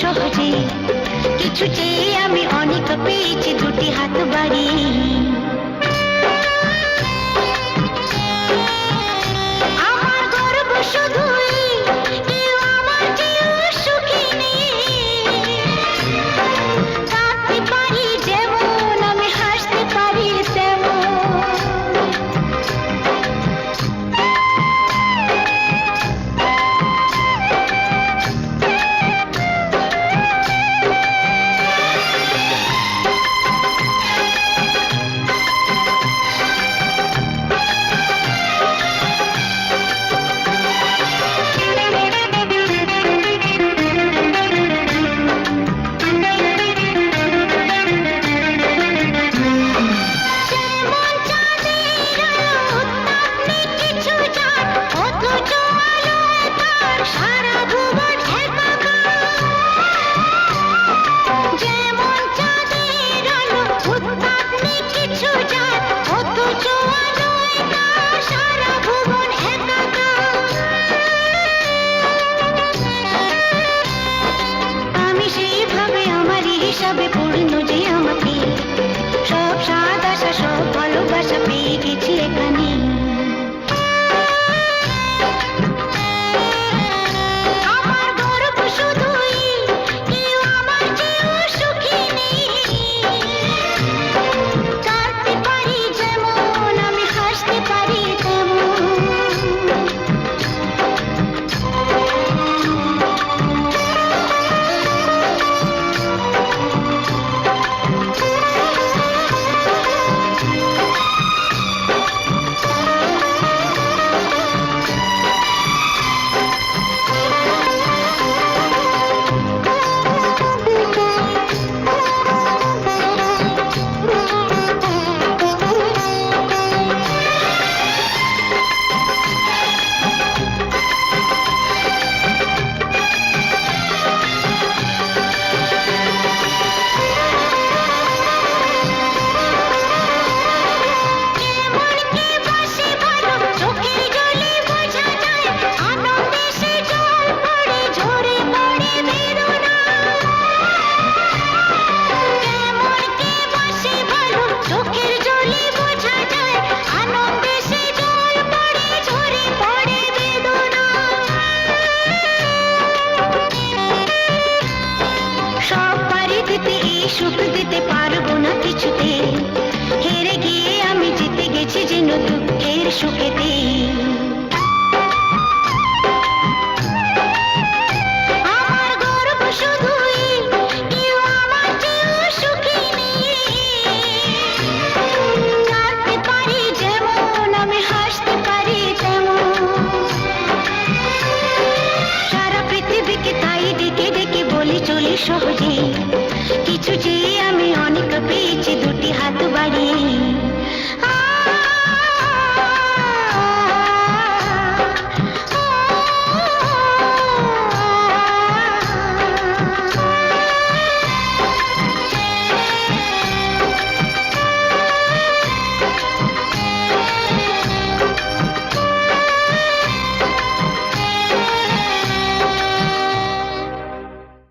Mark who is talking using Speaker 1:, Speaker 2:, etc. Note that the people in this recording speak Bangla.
Speaker 1: সহজে কিছু চেয়ে আমি অনেক পেয়েছি দুটি হাত বাড়িয়ে। আমার গর্ব শুধুই কেউ আমার চেয়েও সুখী নেই। কাঁদতে পারি যেমন আমি হাসতে পারি তেমন। হিসাবে পূর্ণ যে আমাকে সব স্বাদ আশা সব ভালোবাসা পেয়ে গেছি এখানে। আমার গর্ব শুধুই কেউ আমার চেয়েও সুখী নেই। কাঁদতে পারি যেমন আমি হাসতে পারি তেমন। সুখ দিতে পারবো না কিছুতে, হেরে গিয়ে আমি জিতে গেছি যেন দুঃখের সুখেতে। আমার গর্ব শুধুই কেউ আমার চেয়েও সুখী নেই। কাঁদতে পারি যেমন আমি হাসতে পারি তেমন। সারা পৃথিবীকে তাই ডেকে ডেকে বলি চলি সহজে কিছু যে